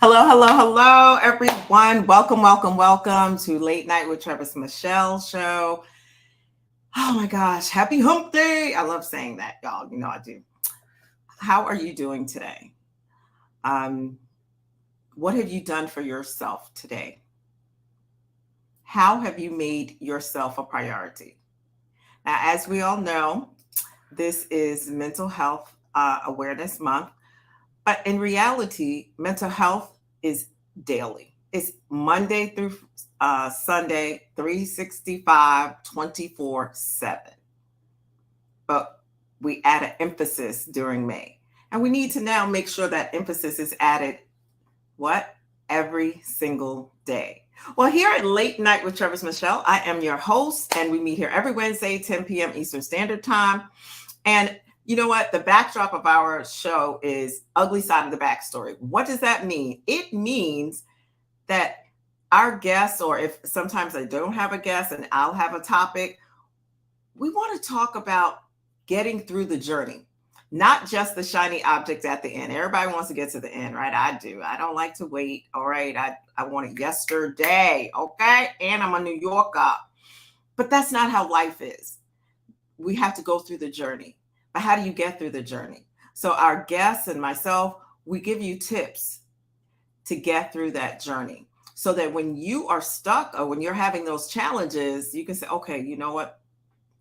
Hello, hello, hello, everyone. Welcome, welcome, welcome to Late Night with Travis Michelle show. Oh my gosh, happy hump day. I love saying that, y'all. You know I do. How are you doing today? Um, what have you done for yourself today? How have you made yourself a priority? Now, as we all know, this is Mental Health Awareness Month. But in reality, mental health is daily. It's Monday through Sunday, 365, 24/7. But we add an emphasis during May. And we need to now make sure that emphasis is added what? Every single day. Well, here at Late Night with Travis Michelle, I am your host, and we meet here every Wednesday, 10 p.m. Eastern Standard Time. And you know what? The backdrop of our show is ugly side of the backstory. What does that mean? It means that our guests, or if sometimes I don't have a guest and I'll have a topic, we want to talk about getting through the journey, not just the shiny object at the end. Everybody wants to get to the end, right? I do. I don't like to wait. All right. I want it yesterday. Okay. And I'm a New Yorker. But that's not how life is. We have to go through the journey. But how do you get through the journey? So our guests and myself, we give you tips to get through that journey so that when you are stuck or when you're having those challenges, you can say, okay, you know what?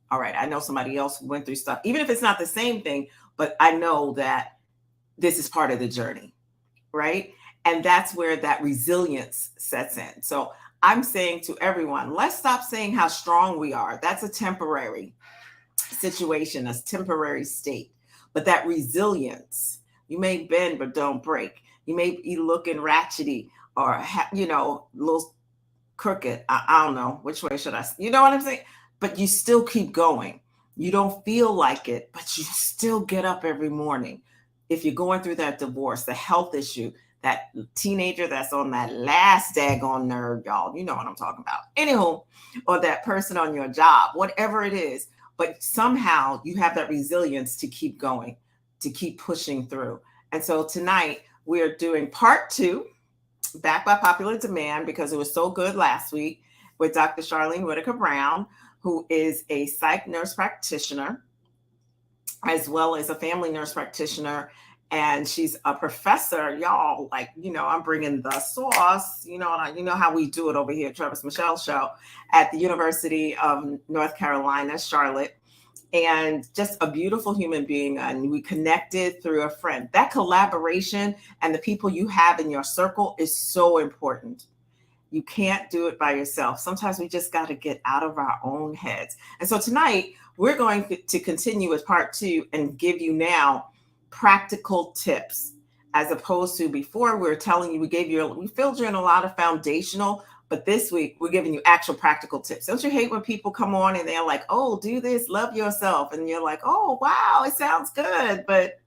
All right, I know somebody else went through stuff, even if it's not the same thing, but I know that this is part of the journey, right? And that's where that resilience sets in. So I'm saying to everyone, let's stop saying how strong we are. That's a temporary situation, a temporary state. But that resilience, you may bend but don't break. You may be looking ratchety or a little crooked. I don't know which way should I. You know what I'm saying? But you still keep going. You don't feel like it, but you still get up every morning. If you're going through that divorce, the health issue, that teenager that's on that last daggone nerve, y'all, you know what I'm talking about. Anywho, or that person on your job, whatever it is, but somehow you have that resilience to keep going, to keep pushing through. And so tonight we're doing part two, back by popular demand, because it was so good last week, with Dr. Charlene Whitaker Brown, who is a psych nurse practitioner, as well as a family nurse practitioner. And she's a professor, y'all. Like, I'm bringing the sauce. You know how we do it over here at Travis Michelle Show at the University of North Carolina, Charlotte. And just a beautiful human being. And we connected through a friend. That collaboration and the people you have in your circle is so important. You can't do it by yourself. Sometimes we just got to get out of our own heads. And so tonight, we're going to continue with part two and give you now practical tips, as opposed to before we were telling you, we filled you in a lot of foundational, but this week we're giving you actual practical tips. Don't you hate when people come on and they're like, oh, do this, love yourself. And you're like, oh, wow, it sounds good. But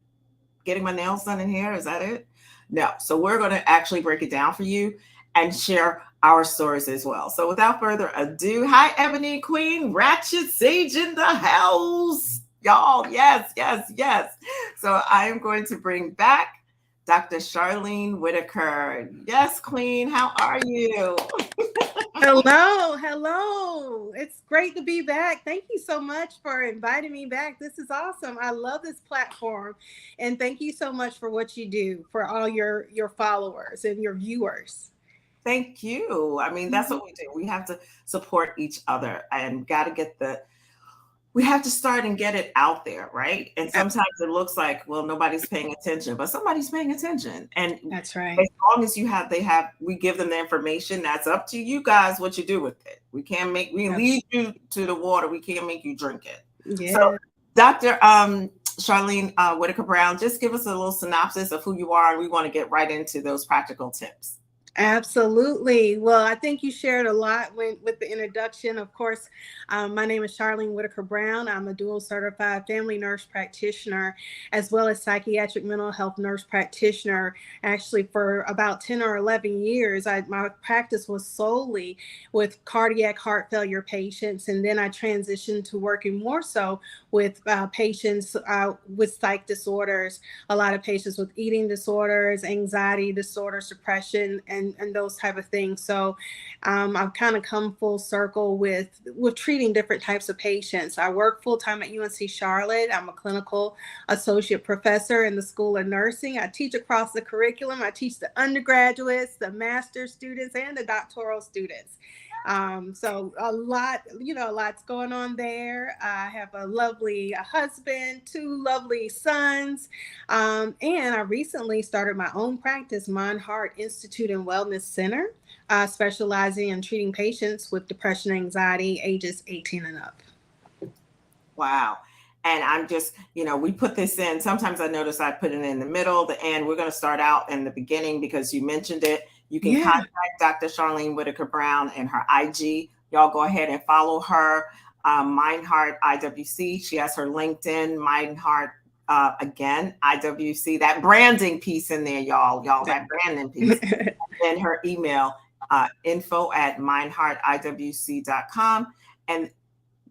getting my nails done in here, is that it? No. So we're going to actually break it down for you and share our stories as well. So without further ado, hi, Ebony Queen, Ratchet Sage in the house. Y'all, yes, yes, yes. So I am going to bring back Dr. Charlene Whitaker. Yes, Queen, how are you? Hello, hello. It's great to be back. Thank you so much for inviting me back. This is awesome. I love this platform. And thank you so much for what you do for all your followers and your viewers. Thank you. I mean, that's what we do. We have to support each other and we have to start and get it out there, right? And sometimes it looks like, well, nobody's paying attention, but somebody's paying attention. And That's right. as long as we give them the information, that's up to you guys what you do with it. We lead you to the water. We can't make you drink it. Yeah. So Dr. Charlene Whitaker Brown, just give us a little synopsis of who you are. And we want to get right into those practical tips. Absolutely. Well, I think you shared a lot with the introduction. Of course, my name is Charlene Whitaker Brown. I'm a dual certified family nurse practitioner, as well as psychiatric mental health nurse practitioner. Actually, for about 10 or 11 years, my practice was solely with cardiac heart failure patients. And then I transitioned to working more so with patients with psych disorders, a lot of patients with eating disorders, anxiety disorders, depression, and those type of things. So I've kind of come full circle with treating different types of patients. I work full time at UNC Charlotte. I'm a clinical associate professor in the School of Nursing. I teach across the curriculum. I teach the undergraduates, the master's students, and the doctoral students. So a lot, a lot's going on there. I have a lovely husband, two lovely sons. And I recently started my own practice, Mind Heart Institute and Wellness Center, specializing in treating patients with depression and anxiety ages 18 and up. Wow. And I'm just, we put this in. Sometimes I notice I put it in the middle, the end. We're going to start out in the beginning because you mentioned it. You can contact Dr. Charlene Whitaker Brown and her IG. Y'all go ahead and follow her, Mind Heart IWC. She has her LinkedIn, Mind Heart, again, IWC. That branding piece in there, y'all, that branding piece. And her email, info@mindheartiwc.com. And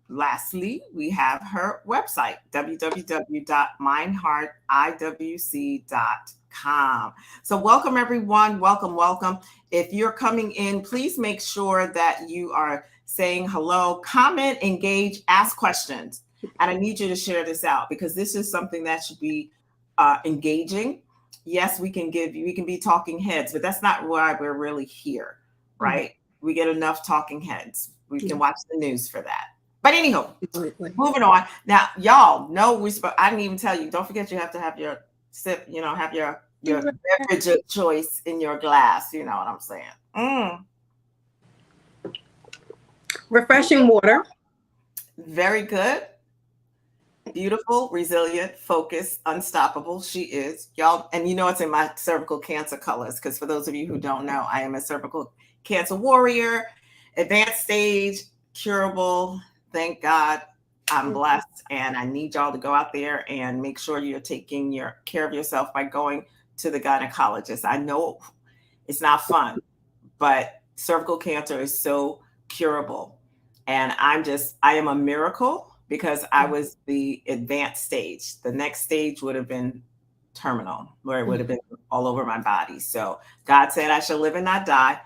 lastly, we have her website, www.mindheartiwc.com. So welcome, everyone. Welcome, welcome. If you're coming in, please make sure that you are saying hello, comment, engage, ask questions. And I need you to share this out because this is something that should be engaging. Yes, we can be talking heads, but that's not why we're really here, right? Mm-hmm. We get enough talking heads. We can watch the news for that. But anyhow, moving on. Now, y'all know I didn't even tell you, don't forget you have to have your sip, have your beverage of choice in your glass. You know what I'm saying? Refreshing water. Very good. Beautiful, resilient, focused, unstoppable. She is. Y'all, and it's in my cervical cancer colors, because for those of you who don't know, I am a cervical cancer warrior, advanced stage, curable. Thank God I'm blessed, and I need y'all to go out there and make sure you're taking care of yourself by going to the gynecologist. I know it's not fun, but cervical cancer is so curable. And I am a miracle because I was the advanced stage. The next stage would have been terminal, where it would have been all over my body. So God said I shall live and not die.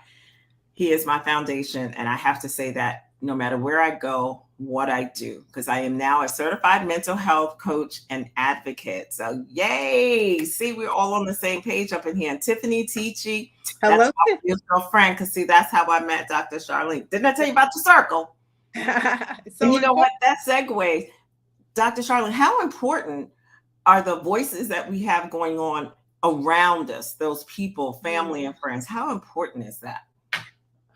He is my foundation. And I have to say that no matter where I go, what I do, because I am now a certified mental health coach and advocate. So yay. See, we're all on the same page up in here. And Tiffany Teachy, that's my girlfriend, because see, that's how I met Dr. Charlene. Didn't I tell you about the circle? So and you know what? That segues. Dr. Charlene, how important are the voices that we have going on around us, those people, family and friends? How important is that?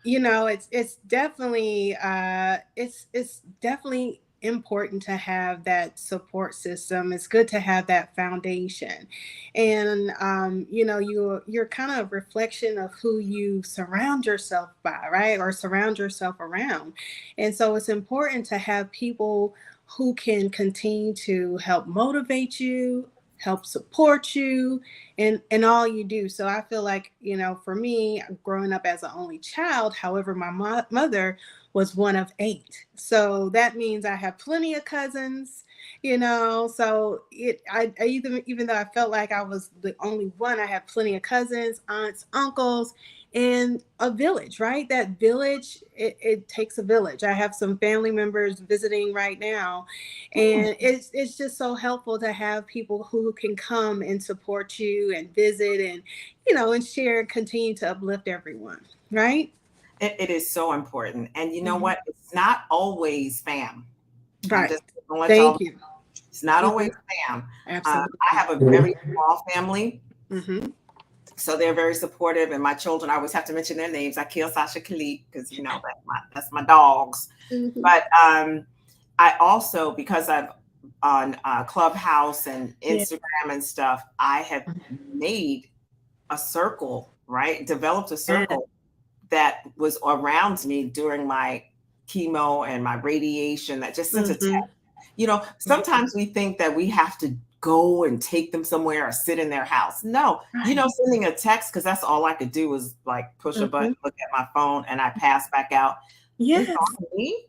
It's definitely it's definitely important to have that support system. It's good to have that foundation, and you're kind of a reflection of who you surround yourself by, right? Or surround yourself around. And so it's important to have people who can continue to help motivate you, help support you in all you do. So I feel like, for me, growing up as an only child, however, my mother was one of 8. So that means I have plenty of cousins, so even though I felt like I was the only one, I have plenty of cousins, aunts, uncles, and a village, right? That village, it takes a village. I have some family members visiting right now, and it's just so helpful to have people who can come and support you and visit and, and share and continue to uplift everyone, right? It is so important. And you know what? It's not always fam. Right. Thank you. It's not always fam. Absolutely. I have a very small family. So they're very supportive, and my children, I always have to mention their names. Akil, Sasha, Khalid, because that's my dogs. But I also, because I'm on Clubhouse and Instagram and stuff, I have made a circle right? Developed a Yes. circle that was around me during my chemo and my radiation that just sent a text. Mhm. You know, sometimes we think that we have to go and take them somewhere or sit in their house. No, you know, Right. sending a text, because that's all I could do was like push a button, Mhm. look at my phone, and I pass back out. It's Yes. on me,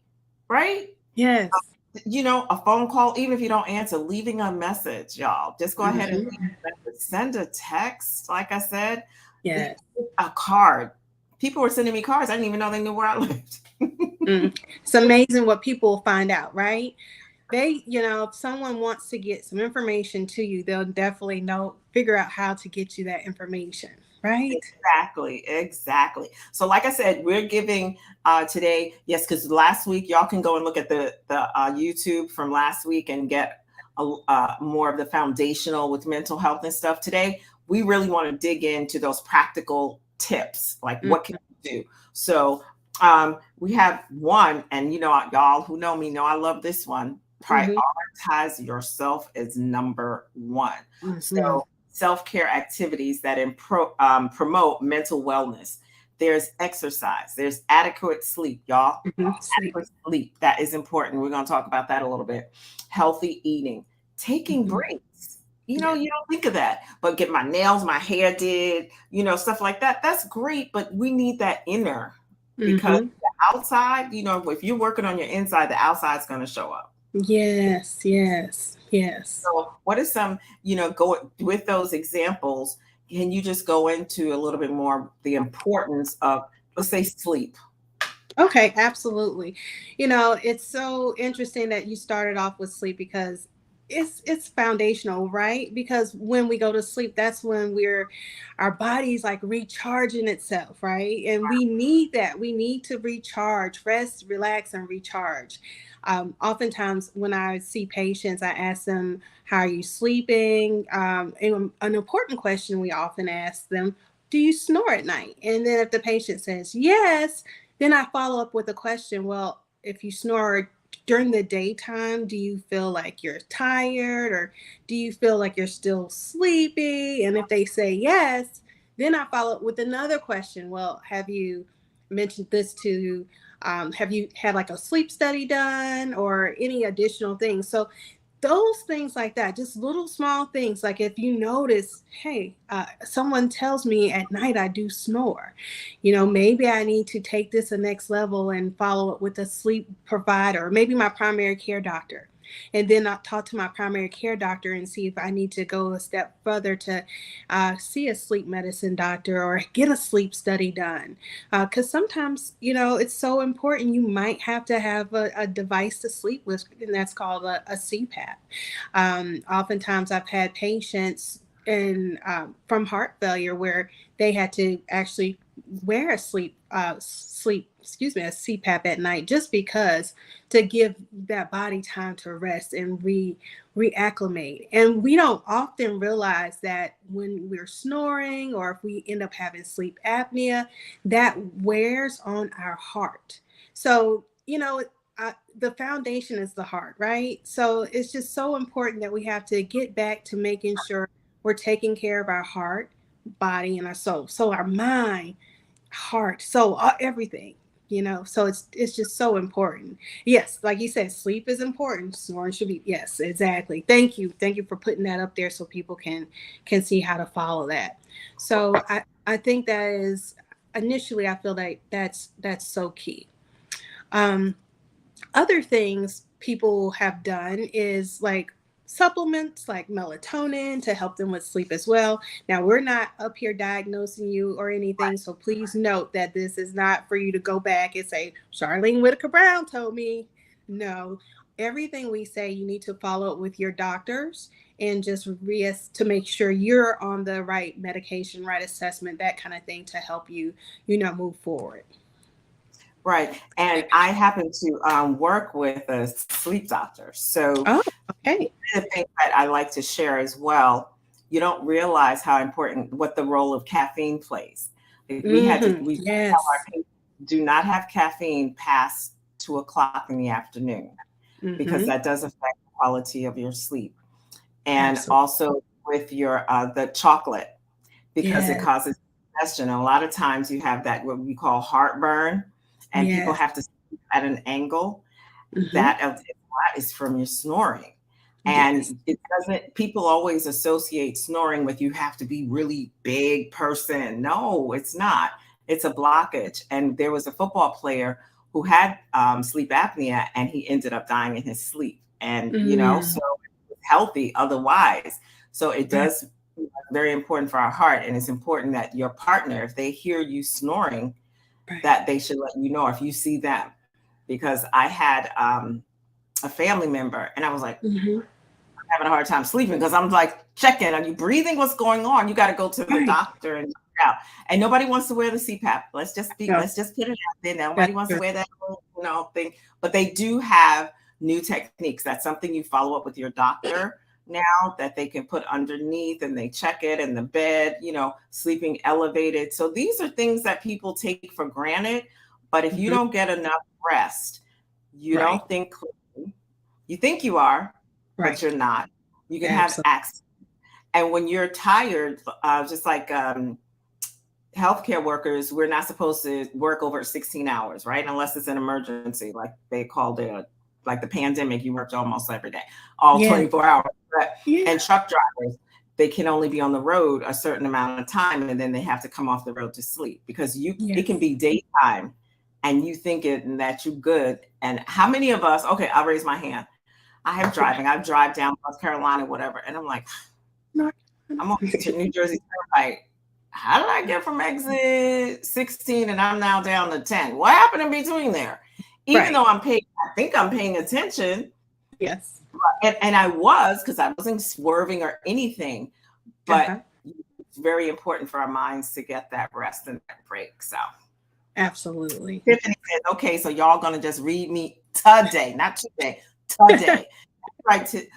right? Yes. You know, a phone call, even if you don't answer, leaving a message, y'all. Just go ahead and leave Mhm. a message. Send a text, like I said, Yes. a card. People were sending me cards. I didn't even know they knew where I lived. Mm. It's amazing what people find out, right? They, if someone wants to get some information to you, they'll definitely figure out how to get you that information, right? Exactly, exactly. So, like I said, we're giving today, yes, because last week y'all can go and look at the YouTube from last week and get more of the foundational with mental health and stuff. Today, we really want to dig into those practical tips, like what can you do. So, we have one, and y'all who know me know I love this one. Mm-hmm. Prioritize yourself as number one. Mm-hmm. So self-care activities that promote mental wellness. There's exercise. There's adequate sleep, y'all. Mm-hmm. Sleep. Adequate sleep. That is important. We're going to talk about that a little bit. Healthy eating. Taking Mm-hmm. breaks. Yeah. You don't think of that, but get my nails, my hair did, stuff like that. That's great, but we need that inner, because Mm-hmm. the outside, if you're working on your inside, the outside's going to show up. Yes. Yes. Yes. So, what is some, go with those examples? Can you just go into a little bit more the importance of, let's say, sleep? Okay, absolutely. It's so interesting that you started off with sleep because it's foundational, right? Because when we go to sleep, that's when our body's like recharging itself, right? And we need that. We need to recharge, rest, relax, and recharge. Oftentimes, when I see patients, I ask them, "How are you sleeping?" And an important question we often ask them: "Do you snore at night?" And then if the patient says yes, then I follow up with a question. Well, if you snore during the daytime, do you feel like you're tired or do you feel like you're still sleepy? And if they say yes, then I follow up with another question. Well, have you mentioned this to, have you had like a sleep study done or any additional things? So those things like that, just little small things, like if you notice, hey, someone tells me at night I do snore, maybe I need to take this a next level and follow up with a sleep provider, or maybe my primary care doctor, and then I'll talk to my primary care doctor and see if I need to go a step further to see a sleep medicine doctor or get a sleep study done, because sometimes it's so important. You might have to have a device to sleep with, and that's called a CPAP. Oftentimes I've had patients from heart failure where they had to actually wear a a CPAP at night, just because to give that body time to rest and reacclimate. And we don't often realize that when we're snoring or if we end up having sleep apnea, that wears on our heart. So, the foundation is the heart, right? So it's just so important that we have to get back to making sure we're taking care of our heart, body, and our soul. So our mind, heart, soul, everything. So it's just so important. Yes, like you said, sleep is important. Snoring should be, yes, exactly. Thank you for putting that up there so people can see how to follow that. So I think that is, initially I feel like that's so key. um Other things people have done is like supplements like melatonin to help them with sleep as well. Now, we're not up here diagnosing you or anything, so please note that this is not for you to go back and say, Charlene Whitaker Brown told me. No, everything we say, you need to follow up with your doctors and just to make sure you're on the right medication, right assessment, that kind of thing to help you, move forward. Right. And I happen to work with a sleep doctor. So, Oh, one okay. of the things that I like to share as well, you don't realize how important, what the role of caffeine plays. Like, we tell our Yes. patients, do not have caffeine past 2 o'clock in the afternoon, because Mm-hmm. that does affect the quality of your sleep. And Absolutely. also with your the chocolate, because it Yes. causes indigestion. A lot of times you have that what we call heartburn, and people Yes. have to sleep at an angle. Hmm. That is from your snoring. Yes. And it doesn't, people always associate snoring with you have to be really big person. No, it's not. It's a blockage. And there was a football player who had sleep apnea and he ended up dying in his sleep. And, so Mm. it's healthy otherwise. So it Right. does very important for our heart. And it's important that your partner, if they hear you snoring, Right. that they should let you know if you see them. Because I had a family member and I was like, Hmm. having a hard time sleeping because I'm like checking, are you breathing? What's going on? You got to go to the Right. doctor and check out. And nobody wants to wear the CPAP. No, Let's just put it out there. that's Nobody wants to true. wear that thing. But they do have new techniques. That's something you follow up with your doctor now that they can put underneath and they check it in the bed, sleeping elevated. So these are things that people take for granted. But if you Mhm. don't get enough rest, you Right. don't think clearly. You think you are, but Right. you're not. You can have Absolutely. accidents. And when you're tired, just like healthcare workers, we're not supposed to work over 16 hours, right? Unless it's an emergency, like they called it, like the pandemic, you worked almost every day, all Yeah. 24 hours. Yeah. And truck drivers, they can only be on the road a certain amount of time and then they have to come off the road to sleep because it can Yes. be daytime and you think that you're good. And how many of us, okay, I'll raise my hand. I drive down North Carolina, whatever. And I'm like, No. I'm on New Jersey Turnpike. How did I get from exit 16 and I'm now down to 10? What happened in between there? Even Right. though I think I'm paying attention. Yes. And I was, because I wasn't swerving or anything. But Uh-huh. it's very important for our minds to get that rest and that break. So Absolutely. Tiffany says, okay, so y'all gonna just read me today, not today, today. Right,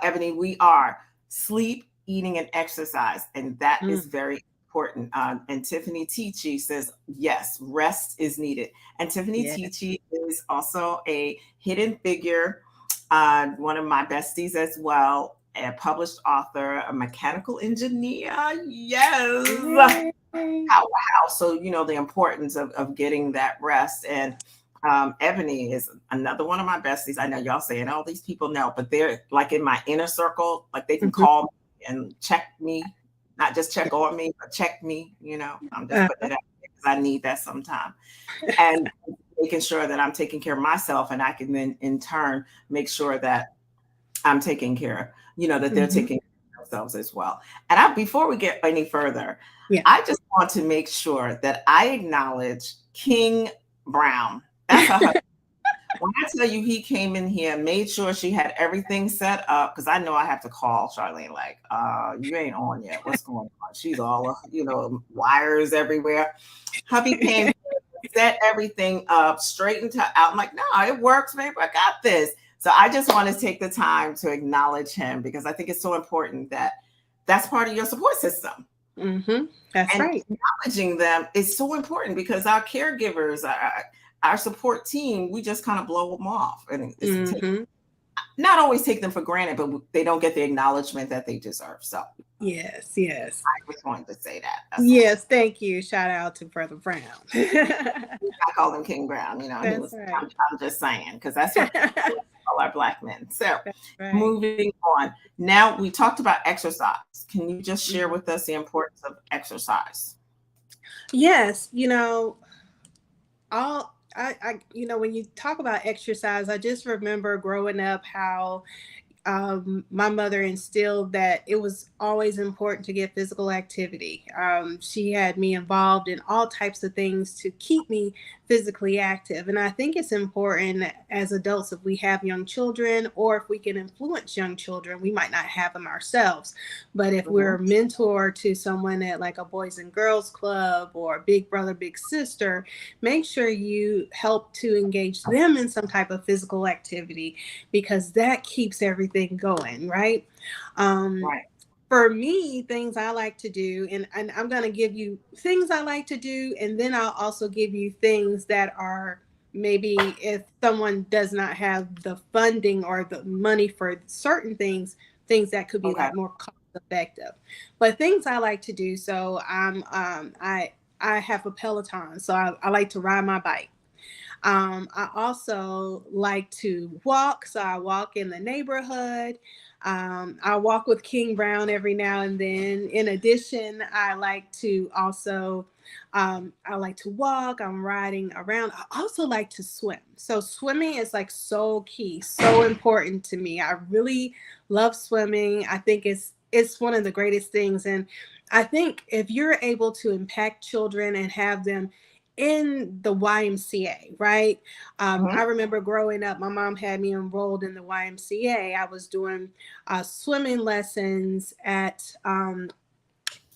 Ebony, we are sleep, eating, and exercise, and that is Mm. very important. And Tiffany Teachy says, yes, rest is needed. And Tiffany Yeah. Teachy is also a hidden figure, one of my besties as well, a published author, a mechanical engineer. Yes. Yay. How so the importance of getting that rest. And Ebony is another one of my besties. I know y'all saying all these people know, but they're like in my inner circle. Like they can Mhm. call me and check me, not just check on me, but check me. I'm just putting it out there because I need that sometime. And making sure that I'm taking care of myself, and I can then in turn make sure that I'm taking care, that they're Mhm. taking care of themselves as well. And before we get any further, Yeah. I just want to make sure that I acknowledge King Brown. That's her husband. When I tell you he came in here, made sure she had everything set up, because I know I have to call Charlene, like, you ain't on yet. What's going on? She's all, wires everywhere. Hubby came, set everything up, straightened her out. I'm like, no, it works, babe. I got this. So I just want to take the time to acknowledge him because I think it's so important that that's part of your support system. Mm-hmm. That's And right. acknowledging them is so important because our caregivers, our support team, we just kind of blow them off. And Mm-hmm. not always take them for granted, but they don't get the acknowledgement that they deserve. So Yes. Yes. I just wanted to say that. That's all. Yes. Thank you. Shout out to Brother Brown. I call him King Brown. That's right. I'm just saying, because that's what all our Black men. So That's right. moving on. Now we talked about exercise. Can you just share Mhm. with us the importance of exercise? Yes. When you talk about exercise, I just remember growing up how my mother instilled that it was always important to get physical activity. She had me involved in all types of things to keep me physically active. And I think it's important as adults, if we have young children or if we can influence young children, we might not have them ourselves. But if we're Mhm. a mentor to someone at like a Boys and Girls Club or Big Brother, Big Sister, make sure you help to engage them in some type of physical activity because that keeps everything going, right? Um, Right. for me, things I like to do, and I'm going to give you things I like to do, and then I'll also give you things that are maybe if someone does not have the funding or the money for certain things that could be Okay. like more cost effective. But things I like to do, so I have a Peloton, so I like to ride my bike. I also like to walk, so I walk in the neighborhood. I walk with King Brown every now and then. In addition, I like to walk. I'm riding around. I also like to swim. So swimming is like so key, so important to me. I really love swimming. I think it's one of the greatest things. And I think if you're able to impact children and have them in the YMCA, right? Mhm. I remember growing up, my mom had me enrolled in the YMCA. I was doing swimming lessons at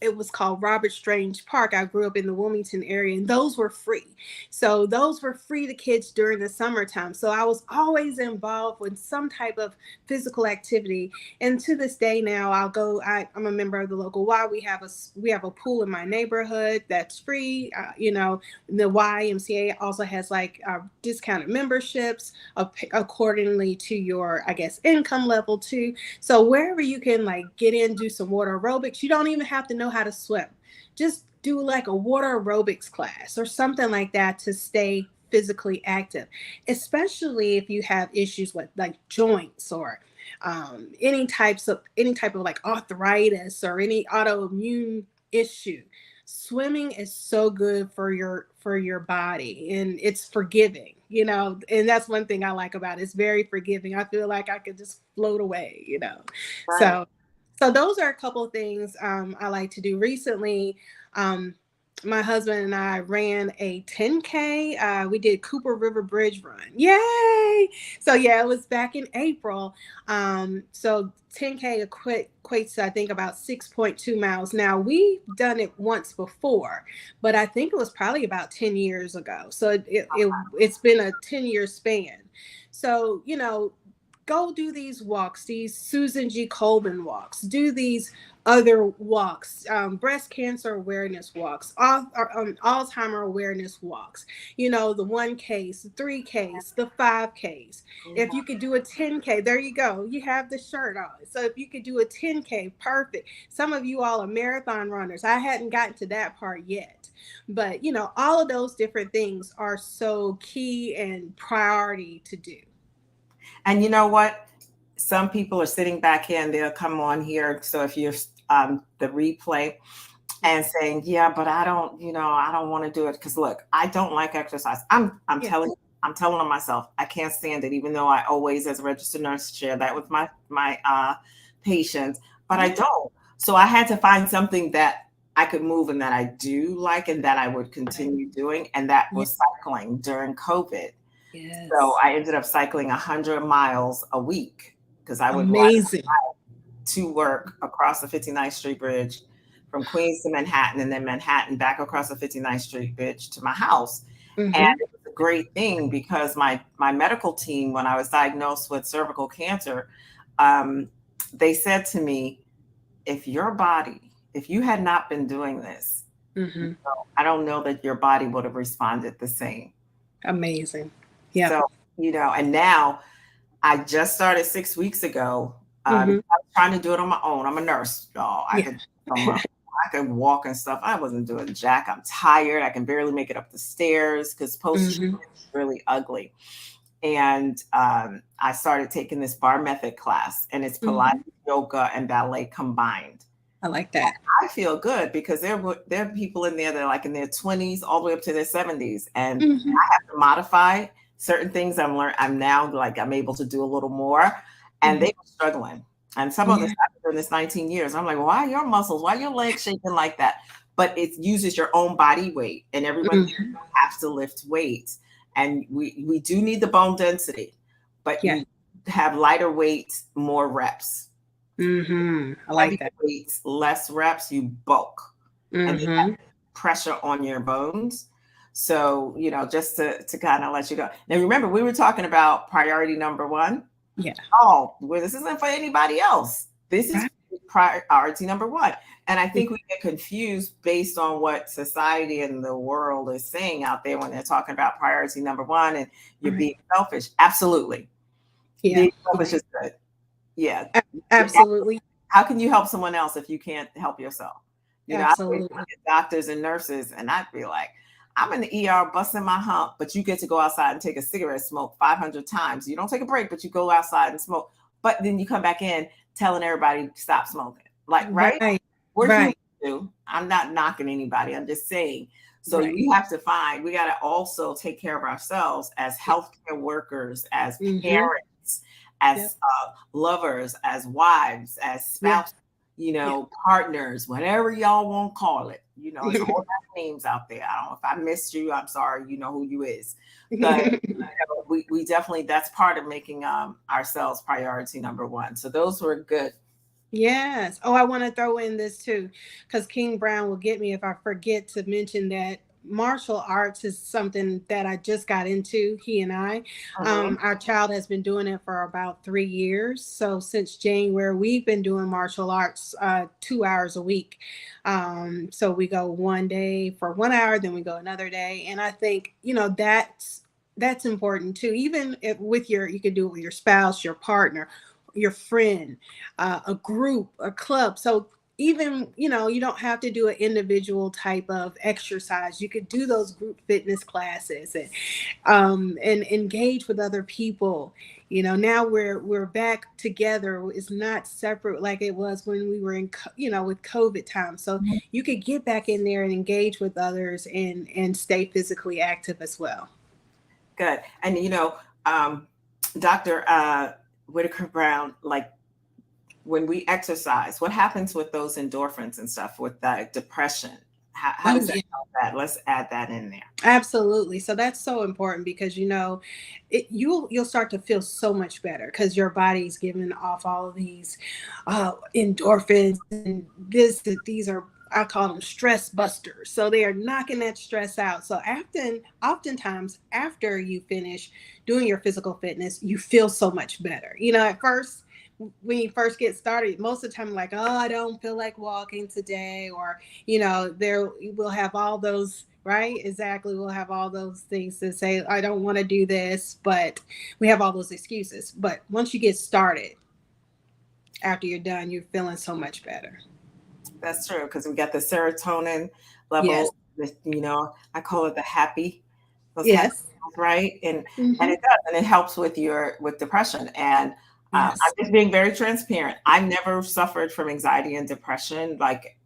it was called Robert Strange Park. I grew up in the Wilmington area, and those were free. So those were free to kids during the summertime. So I was always involved with some type of physical activity. And to this day now, I'm a member of the local Y. We have a pool in my neighborhood that's free. The YMCA also has like discounted memberships accordingly to your, I guess, income level too. So wherever you can like get in, do some water aerobics, you don't even have to know how to swim. Just do like a water aerobics class or something like that to stay physically active, especially if you have issues with like joints or any type of like arthritis or any autoimmune issue. Swimming is so good for your body, and it's forgiving, and that's one thing I like about it. It's very forgiving. I feel like I could just float away. Right. So those are a couple of things I like to do. Recently, my husband and I ran a 10K. We did Cooper River Bridge Run. Yay! So yeah, it was back in April. So 10K equates to, I think, about 6.2 miles. Now, we've done it once before, but I think it was probably about 10 years ago. So it's been a 10-year span. So, go do these walks, these Susan G. Colvin walks, do these other walks, breast cancer awareness walks, Alzheimer awareness walks, the 1Ks, the 3Ks, the 5Ks. If you could do a 10K, there you go. You have the shirt on. So if you could do a 10K, perfect. Some of you all are marathon runners. I hadn't gotten to that part yet. But, all of those different things are so key and priority to do. And you know what? Some people are sitting back here and they'll come on here. So if you're the replay and saying, yeah, but I don't want to do it. Because look, I don't like exercise. I'm telling on myself, I can't stand it, even though I always, as a registered nurse, share that with my patients, but I don't. So I had to find something that I could move and that I do like and that I would continue doing. And that was cycling during COVID. Yes. So I ended up cycling 100 miles a week because I would Amazing. ride to work across the 59th Street Bridge from Queens to Manhattan, and then Manhattan back across the 59th Street Bridge to my house. Mm-hmm. And it was a great thing because my medical team, when I was diagnosed with cervical cancer, they said to me, if you had not been doing this, I don't know that your body would have responded the same. Amazing. Yeah. So, and now I just started 6 weeks ago. I was trying to do it on my own. I'm a nurse, y'all. I could walk and stuff. I wasn't doing jack. I'm tired. I can barely make it up the stairs because post-treatment is really ugly. And I started taking this bar method class, and it's Pilates, yoga, and ballet combined. I like that. I feel good because there are people in there that are like in their 20s all the way up to their 70s. And I have to modify certain things. I'm now like, I'm able to do a little more, and they were struggling. And some of this happened in this 19 years. I'm like, why are your muscles, why are your legs shaking like that? But it uses your own body weight, and everyone has to lift weights. And we do need the bone density, but you have lighter weights, more reps. I like that. Weights, less reps, you bulk. And you have pressure on your bones. So, just to kind of let you go. Now, remember, we were talking about priority number one. Yeah. Oh, well, this isn't for anybody else. This is priority number one. And I think we get confused based on what society and the world is saying out there when they're talking about priority number one and you're being selfish. Absolutely. Yeah. Being selfish is good. Yeah. Absolutely. how can you help someone else if you can't help yourself? I always Absolutely. look at doctors and nurses, and I'd be like, I'm in the ER busting my hump, but you get to go outside and take a cigarette smoke 500 times. You don't take a break, but you go outside and smoke. But then you come back in telling everybody to stop smoking. Like, right? Right. We're human Right. too. I'm not knocking anybody. I'm just saying. So Right. we have to we got to also take care of ourselves as healthcare workers, as Mm-hmm. parents, as Yep. lovers, as wives, as Yeah. spouses, Yeah. partners, whatever y'all want to call it. It's all names out there. I don't know if I missed you. I'm sorry. You know who you is. But we definitely, that's part of making ourselves priority number one. So those were good. Yes. Oh, I want to throw in this too, because King Brown will get me if I forget to mention that martial arts is something that I just got into. He and I, Mhm. our child has been doing it for about 3 years. So since January, we've been doing martial arts 2 hours a week. So we go one day for 1 hour, then we go another day, and I think that's important too. Even if with you can do it with your spouse, your partner, your friend, a group, a club. So even you don't have to do an individual type of exercise. You could do those group fitness classes and engage with other people. Now we're back together. It's not separate like it was when we were with COVID time. So you could get back in there and engage with others and stay physically active as well. Good. And Dr. Whitaker Brown, like when we exercise, what happens with those endorphins and stuff with that depression? How Oh does that yeah. help that? Let's add that in there. Absolutely. So that's so important because you'll start to feel so much better because your body's giving off all of these endorphins and these are, I call them stress busters. So they are knocking that stress out. So oftentimes after you finish doing your physical fitness, you feel so much better. At first when you first get started, most of the time like, oh, I don't feel like walking today, or there we'll have all those, right? Exactly. We'll have all those things to say, I don't want to do this, but we have all those excuses. But once you get started, after you're done, you're feeling so much better. That's true because we got the serotonin Yes. level. I call it the happy, those happy, Yes. right? And Hmm. it does, and it helps with depression. And I'm Yes. just being very transparent. I never suffered from anxiety and depression. Like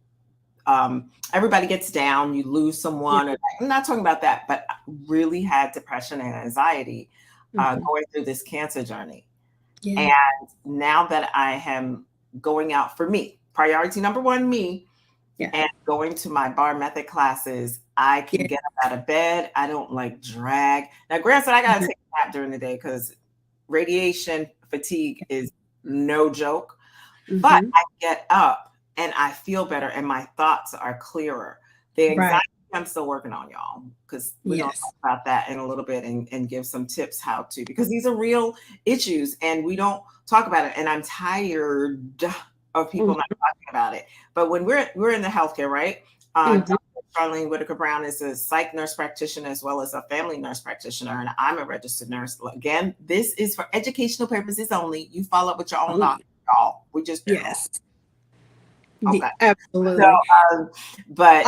everybody gets down, you lose Yeah. someone. I'm not talking about that, but I really had depression and anxiety Hmm. going through this cancer journey. Yeah. And now that I am going out for me, priority number one, me, Yeah. and going to my bar method classes, I can Yeah. get up out of bed. I don't like drag. Now, granted, I got to take a nap during the day because radiation fatigue is no joke, but Hmm. I get up and I feel better and my thoughts are clearer. The Right. anxiety I'm still working on, y'all, because we're going to talk Yes. about that in a little bit and give some tips how to, because these are real issues and we don't talk about it. And I'm tired of people not Hmm. talking about it. But when we're in the healthcare, right? Hmm. Dr. Charlene Whitaker Brown is a psych nurse practitioner as well as a family nurse practitioner, and I'm a registered nurse. Again, this is for educational purposes only. You follow up with your own Oh, doctor, y'all. We just do. yes. Okay. So, Absolutely. um, but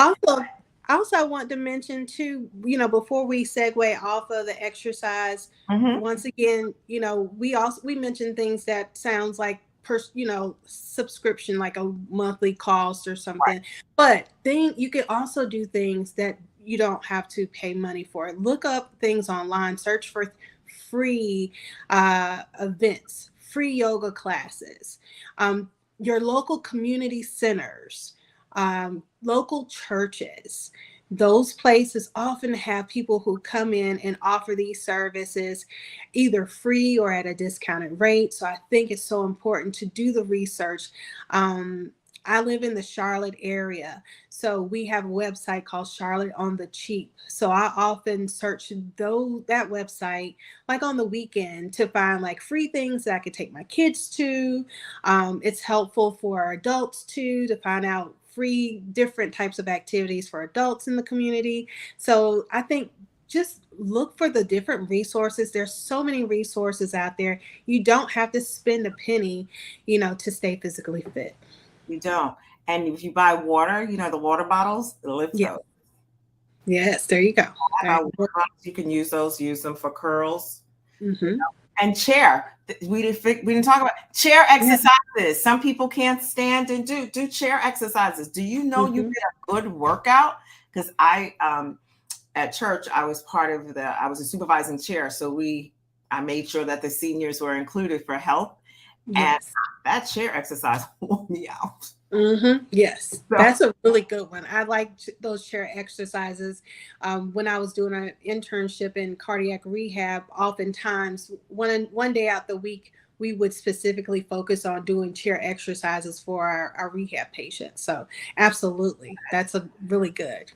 Also, I want to mention too, before we segue off of the exercise, mhm, once again, we mentioned things that sounds like subscription, like a monthly cost or right, something. But then you can also do things that you don't have to pay money for. Look up things online, search for free events, free yoga classes, your local community centers, local churches. Those places often have people who come in and offer these services either free or at a discounted rate. So I think it's so important to do the research. I live in the Charlotte area, so we have a website called Charlotte on the Cheap. So I often search that website like on the weekend to find like free things that I could take my kids to. It's helpful for adults too to find out free different types of activities for adults in the community. So I think just look for the different resources. There's so many resources out there. You don't have to spend a penny, to stay physically fit. You don't. And if you buy water, the water bottles, lift Yeah. those. Yes, there you go. Water bottles, you can use those, use them for curls. Mm-hmm. And chair. We didn't talk about chair exercises. Some people can't stand and do chair exercises. Do you know you get a good workout? Because at church, I was I was a supervising chair. So I made sure that the seniors were included for health. Yes. And that chair exercise wore me out. Mm-hmm. Yes, that's a really good one. I like those chair exercises. When I was doing an internship in cardiac rehab, oftentimes one day out the week, we would specifically focus on doing chair exercises for our rehab patients. So absolutely, that's a really good.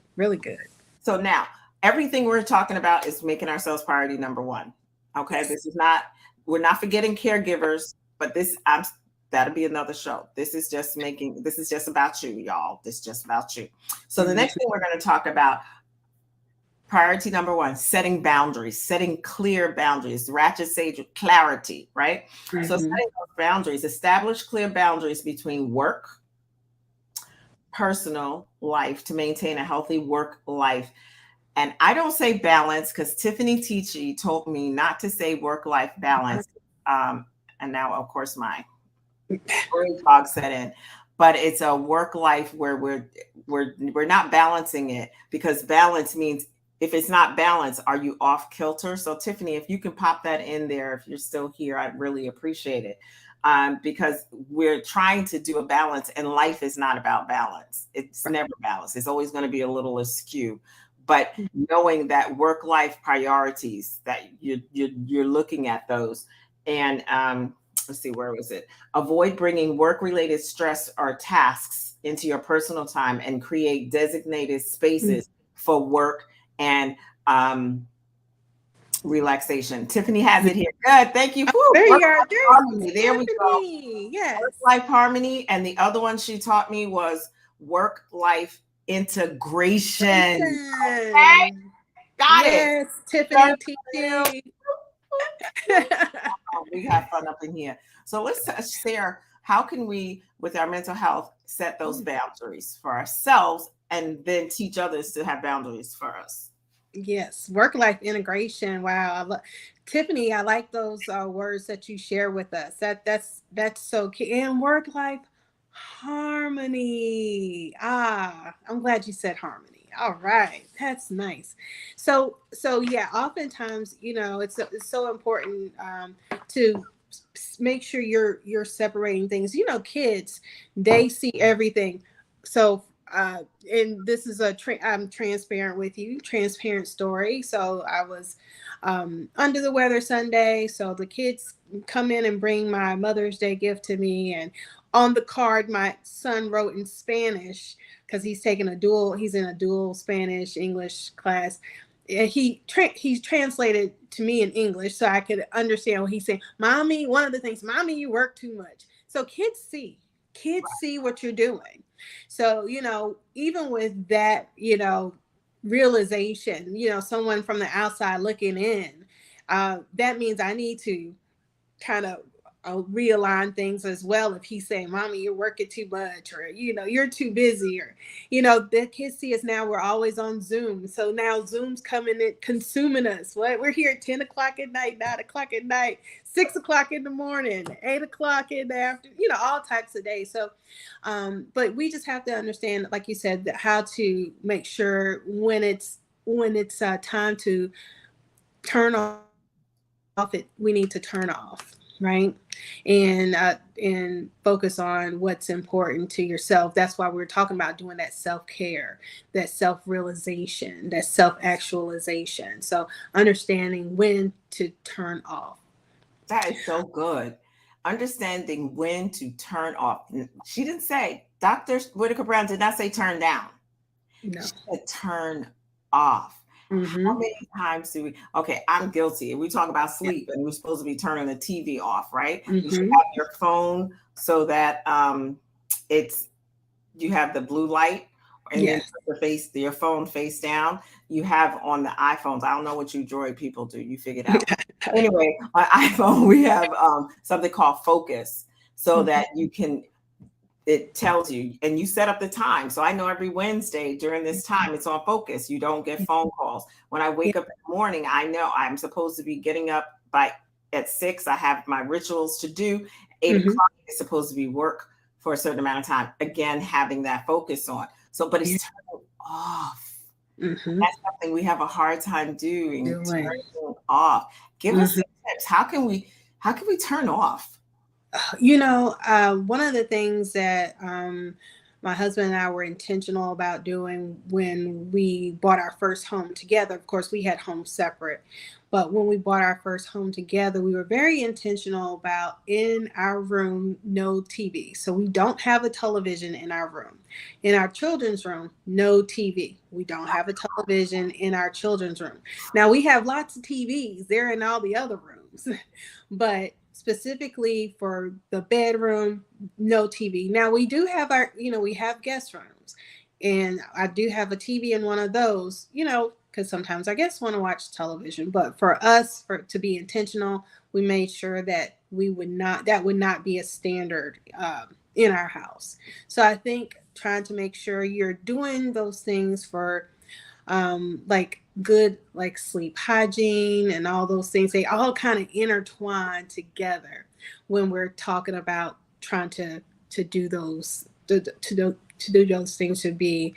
So now everything we're talking about is making ourselves priority number one. Okay, yes. We're not forgetting caregivers, but that'll be another show. This is just about you, y'all. This is just about you. So the next thing we're going to talk about, priority number one, setting boundaries, setting clear boundaries. Ratchet Sage, clarity, right? Mm-hmm. So setting those boundaries, establish clear boundaries between work, personal life to maintain a healthy work life. And I don't say balance because Tiffany Teachy told me not to say work-life balance. And now, of course, my fog set in, but it's a work life where we're not balancing it, because balance means if it's not balanced, are you off kilter? So Tiffany, if you can pop that in there, if you're still here, I'd really appreciate it. Because we're trying to do a balance, and life is not about balance. It's never balanced. It's always going to be a little askew. But knowing that work-life priorities, that you're looking at those, and let's see, where was it? Avoid bringing work-related stress or tasks into your personal time, and create designated spaces for work and relaxation. Tiffany has it here. Good. Thank you. There you are. There we go. Yes. Work-life harmony. And the other one she taught me was work-life integration. Okay? Got it. Yes, Tiffany Teachy. We have fun up in here. So let's share, how can we, with our mental health, set those boundaries for ourselves and then teach others to have boundaries for us? Yes, work-life integration. Wow, Tiffany, I like those words that you share with us. That's so key. And work-life harmony. I'm glad you said harmony. All right, that's nice. So yeah, oftentimes, it's so important to make sure you're separating things. Kids, they see everything. So and this is I'm transparent with you, transparent story. So I was under the weather Sunday. So the kids come in and bring my Mother's Day gift to me, and on the card, my son wrote in Spanish, because he's in a dual Spanish English class. He translated to me in English so I could understand what he's saying. Mommy, one of the things, Mommy, you work too much. So kids see what you're doing. So, even with that, realization, someone from the outside looking in, that means I need to kind of realign things as well. If he's saying, Mommy, you're working too much, or you're too busy, or the kids see us now, we're always on Zoom. So now Zoom's coming in, consuming us. We're here at 10 o'clock at night, 9 o'clock at night, 6 o'clock in the morning, 8 o'clock in the afternoon, all types of days. So but we just have to understand, like you said, that how to make sure when it's time to turn off we need to turn off, right? And focus on what's important to yourself. That's why we're talking about doing that self-care, that self-realization, that self-actualization. So understanding when to turn off. That is so good. Understanding when to turn off. She didn't say, Dr. Whitaker Brown did not say turn down. No. She said turn off. Mm-hmm. How many times do we? Okay, I'm guilty. We talk about sleep, and we're supposed to be turning the TV off, right? Mm-hmm. You should have your phone so that you have the blue light and then Yes. put your phone face down. You have on the iPhones. I don't know what you Droid people do. You figure it out. Anyway, on iPhone we have something called Focus, so that you can. It tells you, and you set up the time. So I know every Wednesday during this time it's on Focus. You don't get phone calls. When I wake up in the morning, I know I'm supposed to be getting up at 6. I have my rituals to do. 8 o'clock is supposed to be work for a certain amount of time. Again, having that focus on. So, but it's turning off. That's something we have a hard time doing. Turning off. Give us some tips. How can we turn off? One of the things that my husband and I were intentional about doing when we bought our first home together, of course, we had homes separate, but when we bought our first home together, we were very intentional about in our room, no TV. So we don't have a television in our room. In our children's room, no TV. We don't have a television in our children's room. Now we have lots of TVs. They're in all the other rooms, but specifically for the bedroom, no TV. Now we do have we have guest rooms, and I do have a TV in one of those, because sometimes our guests want to watch television. But for us, to be intentional, we made sure that that would not be a standard in our house. So I think trying to make sure you're doing those things for like good, like sleep hygiene and all those things, they all kind of intertwine together when we're talking about trying to do those, to do those things, to be,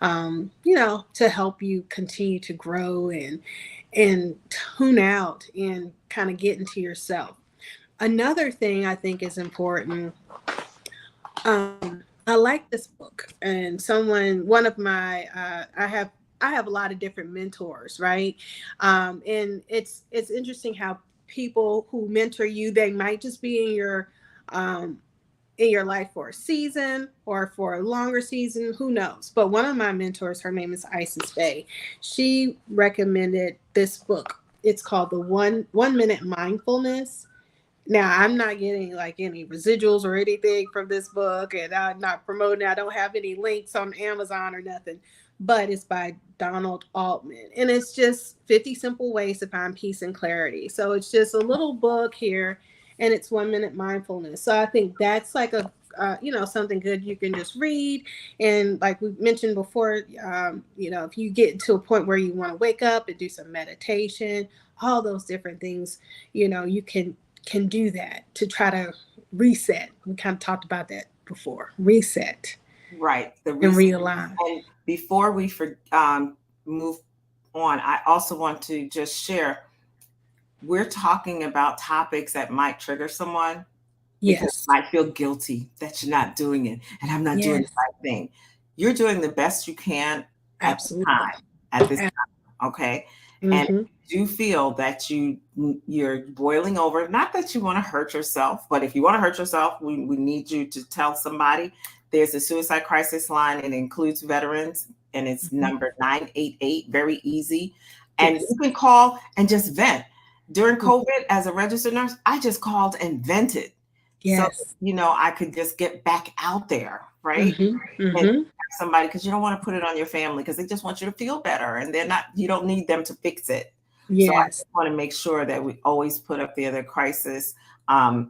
to help you continue to grow and tune out and kind of get into yourself. Another thing I think is important. I like this book, and one of my, I have a lot of different mentors, right? And it's interesting how people who mentor you, they might just be in your life for a season or for a longer season, who knows? But one of my mentors, her name is Isis Bay. She recommended this book. It's called The 1 Minute Mindfulness. Now, I'm not getting like any residuals or anything from this book, and I'm not promoting. I don't have any links on Amazon or nothing, but it's by Donald Altman. And it's just 50 simple ways to find peace and clarity. So it's just a little book here, and it's 1 minute mindfulness. So I think that's like something good you can just read. And like we mentioned before, if you get to a point where you want to wake up and do some meditation, all those different things, you can do that to try to reset. We kind of talked about that before. Reset. Right. And realign. And before we move on, I also want to just share, we're talking about topics that might trigger someone. Yes. You might feel guilty that you're not doing it, and I'm not doing the right thing. You're doing the best you can at this time. Okay. And do feel that you're boiling over, not that you want to hurt yourself, but if you want to hurt yourself, we need you to tell somebody. There's a suicide crisis line. It includes veterans, and it's number 988, very easy. And you can call and just vent. During COVID, as a registered nurse, I just called and vented. Yes. So, I could just get back out there, right? And somebody, because you don't want to put it on your family, because they just want you to feel better, and you don't need them to fix it. Yes. So I just want to make sure that we always put up the crisis, the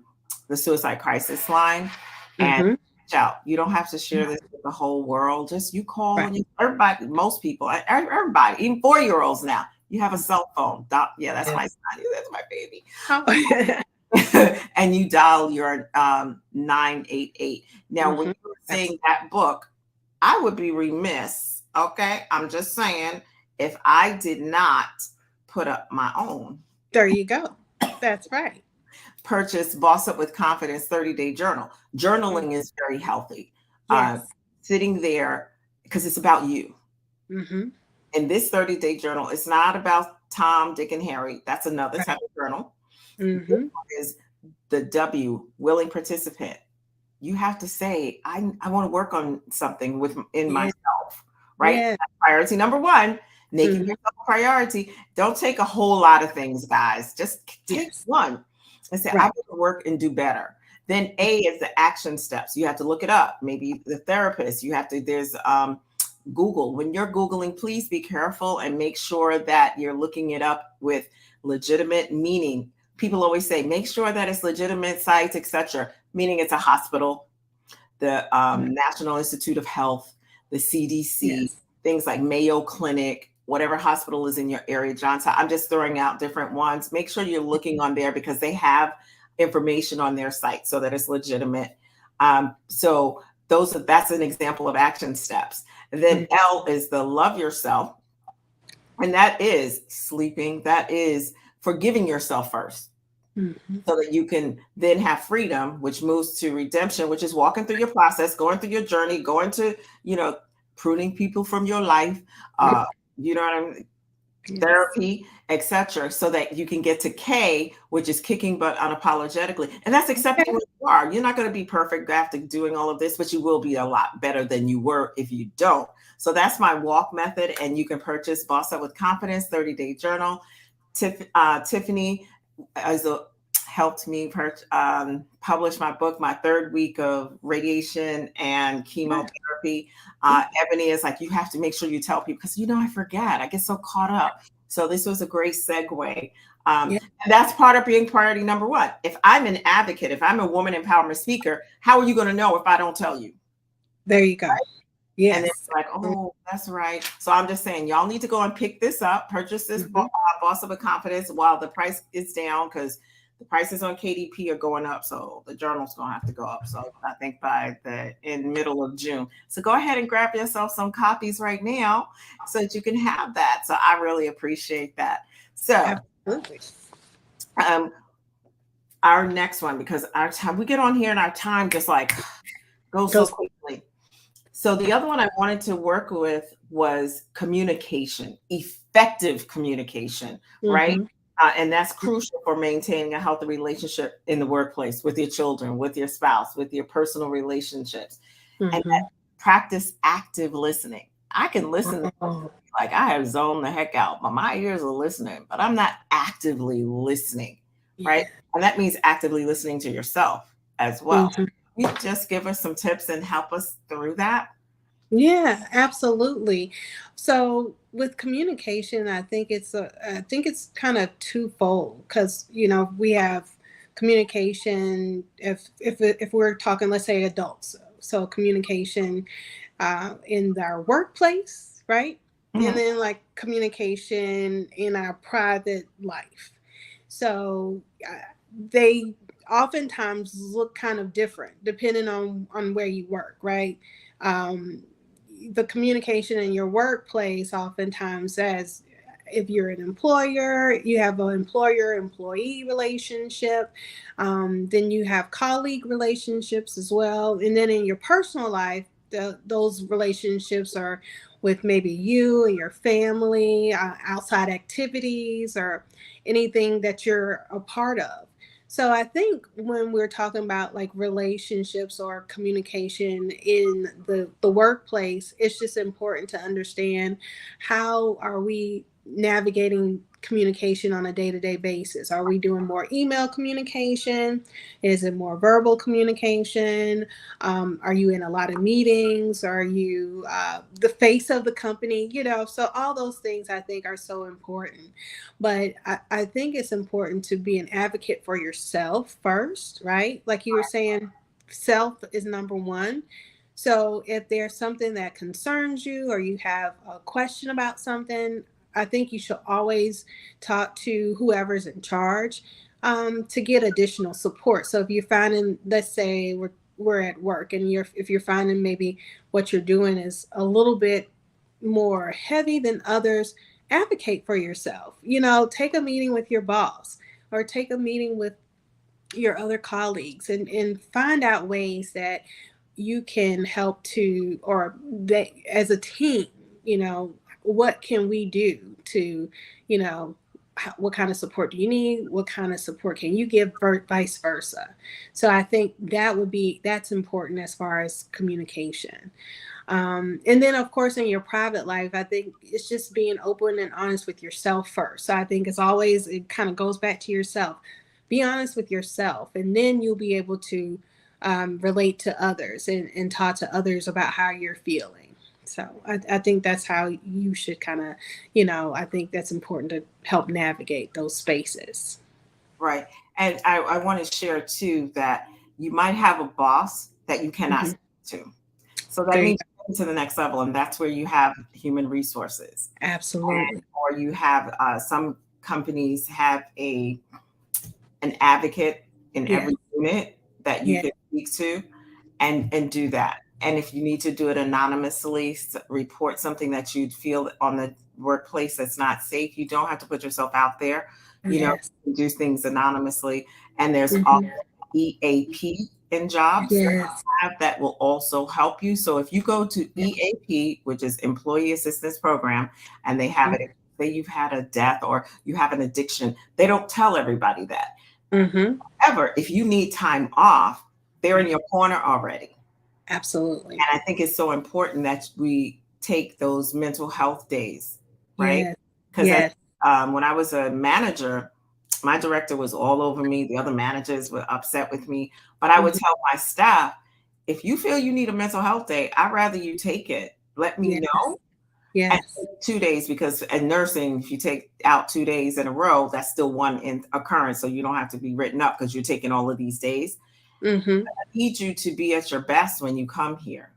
suicide crisis line, and reach out. You don't have to share this with the whole world. Just you call, everybody, most people, everybody, even 4-year-olds now, you have a cell phone. Yeah, that's my son. That's my baby. And you dial your 988. Now, when you were saying that book, I would be remiss, okay? I'm just saying, if I did not put up my own. There you go. That's right. Purchase Boss Up with Confidence 30-day journal. Journaling is very healthy. Yes. Sitting there, because it's about you. And this 30-day journal is not about Tom, Dick, and Harry. That's another type of journal. This one is the W, willing participant. You have to say, I want to work on something in myself, right? Yeah. Priority number 1, making yourself a priority. Don't take a whole lot of things, guys. Just take one and say, I want to work and do better. Then A is the action steps. You have to look it up. Maybe the therapist. You have to, there's Google. When you're Googling, please be careful and make sure that you're looking it up with legitimate meaning. People always say, make sure that it's legitimate sites, etc., meaning it's a hospital, the National Institute of Health, the CDC, Yes. things like Mayo Clinic, whatever hospital is in your area, Johns. I'm just throwing out different ones. Make sure you're looking on there because they have information on their site so that it's legitimate. So that's an example of action steps. And then L is the love yourself. And that is sleeping. That is forgiving yourself first. So that you can then have freedom, which moves to redemption, which is walking through your process, going through your journey, going to, pruning people from your life, you know what I mean? Yes. Therapy, etc., so that you can get to K, which is kicking butt unapologetically. And that's accepting who you are. You're not going to be perfect after doing all of this, but you will be a lot better than you were if you don't. So that's my walk method. And you can purchase Boss Up with Confidence 30-day journal. Tiffany helped me publish my book, my third week of radiation and chemotherapy. Ebony is like, you have to make sure you tell people because, I forget. I get so caught up. So this was a great segue. And that's part of being priority number one. If I'm an advocate, if I'm a woman empowerment speaker, how are you going to know if I don't tell you? There you go. Right? Yes. And it's like, oh, that's right. So I'm just saying, y'all need to go and pick this up, purchase this Boss Up with Confidence while the price is down because the prices on KDP are going up. So the journal's going to have to go up. So I think by in middle of June. So go ahead and grab yourself some copies right now so that you can have that. So I really appreciate that. So absolutely. Our next one, because our time, we get on here and our time just like goes so quickly. So the other one I wanted to work with was communication, effective communication, right? And that's crucial for maintaining a healthy relationship in the workplace with your children, with your spouse, with your personal relationships. And practice active listening. I can listen, like I have zoned the heck out, but my ears are listening, but I'm not actively listening, right? And that means actively listening to yourself as well. You just give us some tips and help us through that. Yeah, absolutely. So with communication, I think it's kind of twofold because we have communication if we're talking, let's say, adults. So communication in our workplace, right? And then like communication in our private life. So they oftentimes look kind of different depending on where you work, right? The communication in your workplace oftentimes, as if you're an employer, you have an employer-employee relationship. Then you have colleague relationships as well. And then in your personal life, those relationships are with maybe you and your family, outside activities, or anything that you're a part of. So I think when we're talking about like relationships or communication in the workplace, it's just important to understand how are we navigating communication on a day-to-day basis. Are we doing more email communication? Is it more verbal communication? Are you in a lot of meetings? Are you the face of the company? So all those things I think are so important. But I think it's important to be an advocate for yourself first, right? Like you were saying, self is number one. So if there's something that concerns you or you have a question about something, I think you should always talk to whoever's in charge to get additional support. So if you're finding, let's say we're at work and if you're finding maybe what you're doing is a little bit more heavy than others, advocate for yourself. Take a meeting with your boss or take a meeting with your other colleagues and find out ways that you can help to, or that as a team, what can we do to, what kind of support do you need? What kind of support can you give, vice versa? So I think that's important as far as communication. And then, of course, in your private life, I think it's just being open and honest with yourself first. So I think it kind of goes back to yourself. Be honest with yourself, and then you'll be able to relate to others and talk to others about how you're feeling. So I think that's how you should kind of, I think that's important to help navigate those spaces. Right. And I want to share too that you might have a boss that you cannot Hmm. speak to. So that There you means go. to the next level, and that's where you have human resources. Absolutely. Or you have some companies have an advocate in Yes. every unit that you Yeah. can speak to, and do that. And if you need to do it anonymously, report something that you feel on the workplace that's not safe, you don't have to put yourself out there. Yes. You do things anonymously. And there's also Hmm. EAP in jobs Yes. that will also help you. So if you go to Yeah. EAP, which is Employee Assistance Program, and they have it, say you've had a death or you have an addiction, they don't tell everybody that. Hmm. However, if you need time off, they're in your corner already. Absolutely. And I think it's so important that we take those mental health days, right? Yes. Because Yes. when I was a manager, my director was all over me. The other managers were upset with me. But I would Hmm. tell my staff, if you feel you need a mental health day, I'd rather you take it. Let me Yes. know. And Yes. take 2 days, because in nursing, if you take out 2 days in a row, that's still one in occurrence. So you don't have to be written up because you're taking all of these days. Hmm. I need you to be at your best when you come here.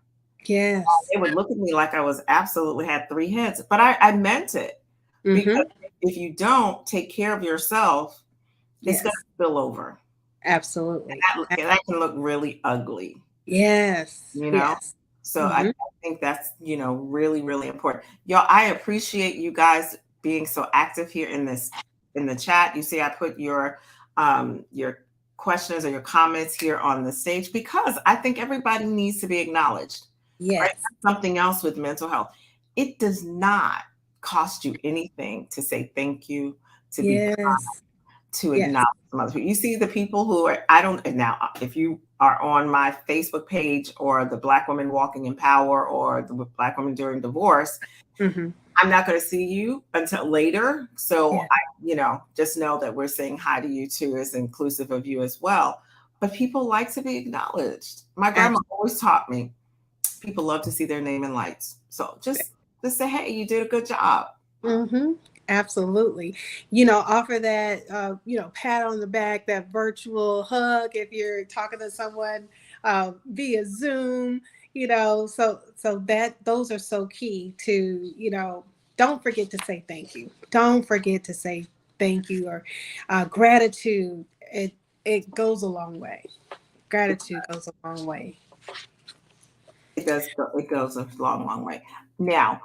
Yes. They would look at me like I was absolutely had three heads, but I meant it, because Hmm. if you don't take care of yourself, it's going Yes. to spill over. Absolutely. That can look really ugly, Yes. you know? Yes. So I Hmm. think that's, really, really important. Y'all, I appreciate you guys being so active here in the chat. You see, I put your questions or your comments here on the stage because I think everybody needs to be acknowledged. Right? Yes. Something else with mental health. It does not cost you anything to say thank you, to be Yes. to Yes. acknowledge some other people. You see the people who are, I don't, now, if you are on my Facebook page or the Black Women Walking in Power or the Black Women During Divorce, Hmm. I'm not going to see you until later. So Yeah. just know that we're saying hi to you too, is inclusive of you as well. But people like to be acknowledged. My grandma always taught me people love to see their name in lights. So just say, hey, you did a good job. Hmm. Absolutely. Offer that, pat on the back, that virtual hug if you're talking to someone via Zoom, so that those are so key to, don't forget to say thank you. Don't forget to say thank you or gratitude. It goes a long way. Gratitude goes a long way. It does. It goes a long, long way. Now,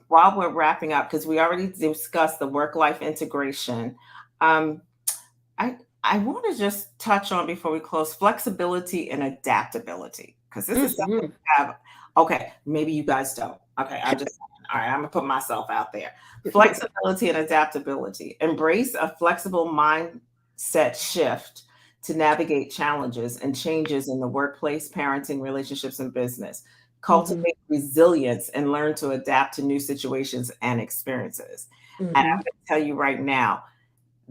while we're wrapping up, because we already discussed the work-life integration, um, I want to just touch on before we close flexibility and adaptability, because this is something Hmm. we have. Okay, maybe you guys don't. Okay, I'm just all right. I'm gonna put myself out there. Flexibility and adaptability. Embrace a flexible mindset shift to navigate challenges and changes in the workplace, parenting, relationships, and business. Hmm. Cultivate resilience and learn to adapt to new situations and experiences. And I'm Hmm. going to tell you right now,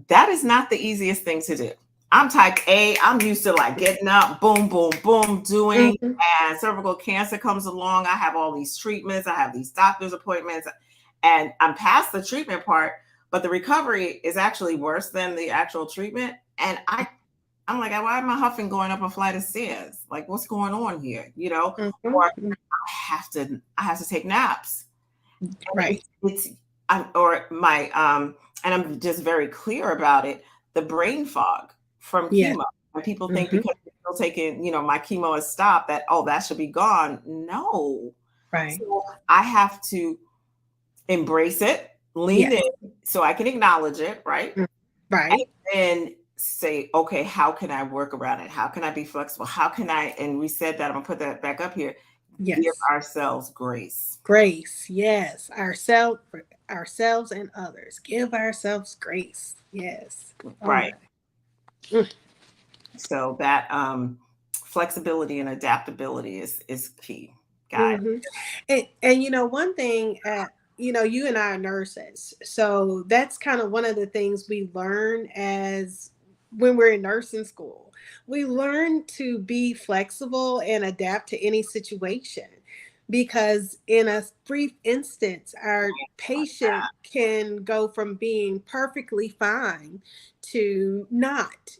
that is not the easiest thing to do. I'm type A. I'm used to like getting up, boom, boom, boom, doing. Hmm. And cervical cancer comes along. I have all these treatments. I have these doctor's appointments, and I'm past the treatment part, but the recovery is actually worse than the actual treatment. And I'm like, why am I huffing going up a flight of stairs? Like, what's going on here? Or Hmm. I have to take naps. And Right. it's or my and I'm just very clear about it. The brain fog from Yeah. chemo. And people think Hmm. because they're still taking, my chemo has stopped, that that should be gone. No. Right. So I have to embrace it, lean Yes. in so I can acknowledge it, right? Mm. And Right. then say, okay, how can I work around it? How can I be flexible? How can I, and we said that, I'm gonna put that back up here, give Yes. ourselves grace. Grace. Yes. Ourselves and others. Give ourselves grace. Yes. Oh Right. my. Mm. So that flexibility and adaptability is key, guys. Hmm. And one thing, you and I are nurses, so that's kind of one of the things we learn as when we're in nursing school. We learn to be flexible and adapt to any situation because in a brief instance, our patient can go from being perfectly fine to not,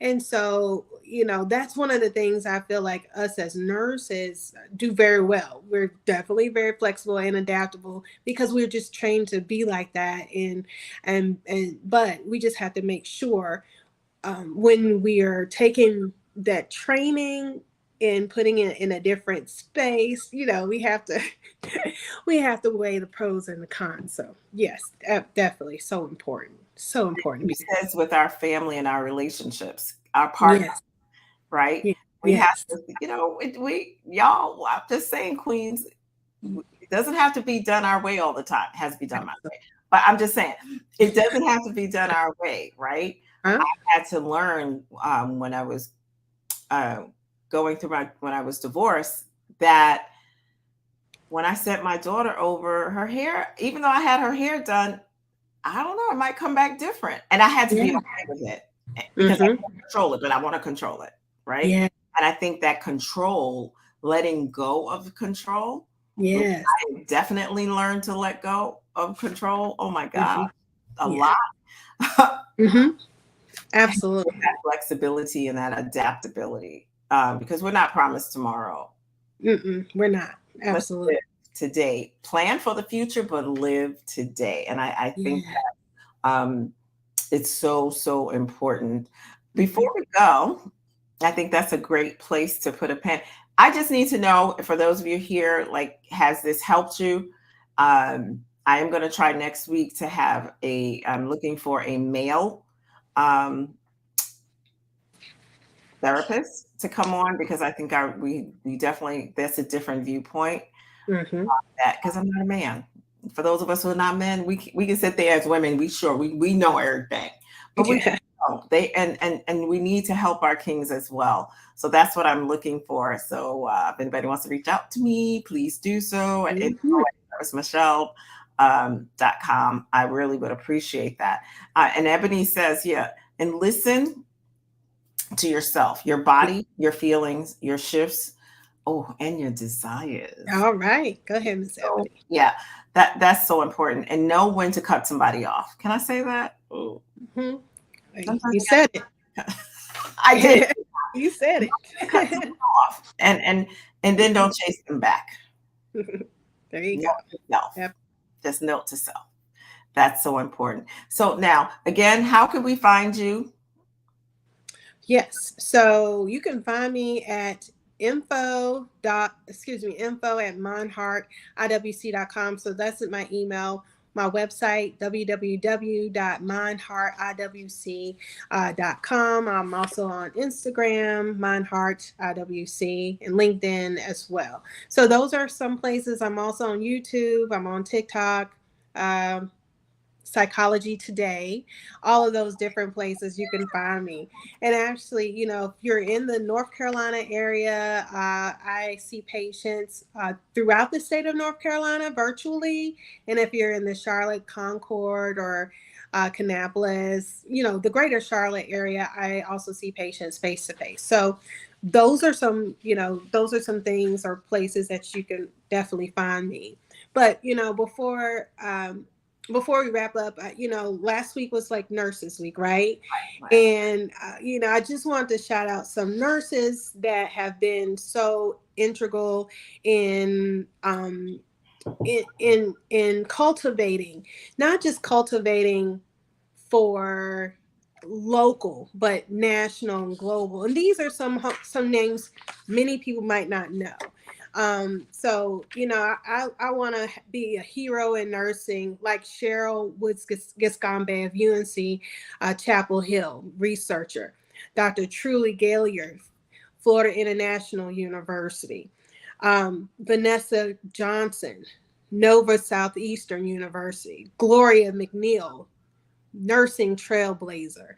And so, that's one of the things I feel like us as nurses do very well. We're definitely very flexible and adaptable because we're just trained to be like that. But we just have to make sure when we are taking that training and putting it in a different space, we have to we have to weigh the pros and the cons. So yes, definitely so important. So important. Because with our family and our relationships, our partners, Yes. right? Yes. We have to, y'all, I'm just saying, Queens, it doesn't have to be done our way all the time. It has to be done my way. But I'm just saying, it doesn't have to be done our way, right? Huh? I had to learn when I was going through when I was divorced, that when I sent my daughter over, her hair, even though I had her hair done, I don't know, it might come back different. And I had to be okay with it because I can't control it, but I want to control it, right? Yeah. And I think that control, letting go of control, yes, I definitely learned to let go of control. Oh my God, a Yeah. lot. Absolutely. That flexibility and that adaptability, because we're not promised tomorrow. We're not. Absolutely. Let's live today. Plan for the future, but live today. And I think that it's so, so important. Before we go, I think that's a great place to put a pin. I just need to know, for those of you here, like, has this helped you? I am going to try next week to have I'm looking for a male therapist to come on, because I think we definitely, that's a different viewpoint. That, because I'm not a man. For those of us who are not men, we can sit there as women. We know everything, but we don't. And we need to help our kings as well. So that's what I'm looking for. So if anybody wants to reach out to me, please do so at info@michelle.com. I really would appreciate that. And Ebony says, and listen to yourself, your body, your feelings, your shifts, and your desires. All right, go ahead, Ms. Ebony. Yeah, that's so important. And know when to cut somebody off. Can I say that? You said it. I did. You said it. Cut someone off, and then don't chase them back. There you go. Just note to self. That's so important. So now, again, how can we find you? Yes, so you can find me at info@mindheartiwc.com. So that's my email. My website, www.mindheartiwc.com. I'm also on Instagram, mindheartiwc, and LinkedIn as well. So those are some places. I'm also on YouTube. I'm on TikTok. Psychology Today, all of those different places you can find me. And actually, if you're in the North Carolina area, I see patients throughout the state of North Carolina virtually. And if you're in the Charlotte, Concord, or Kannapolis, the greater Charlotte area, I also see patients face to face. So those are some things or places that you can definitely find me. But, before we wrap up, last week was like Nurses Week, right? And, I just wanted to shout out some nurses that have been so integral in cultivating, not just cultivating for local, but national and global. And these are some names many people might not know. So, I want to be a hero in nursing, like Cheryl Woods Gascombe of UNC Chapel Hill, researcher, Dr. Truly Gaillard, Florida International University, Vanessa Johnson, Nova Southeastern University, Gloria McNeil, nursing trailblazer,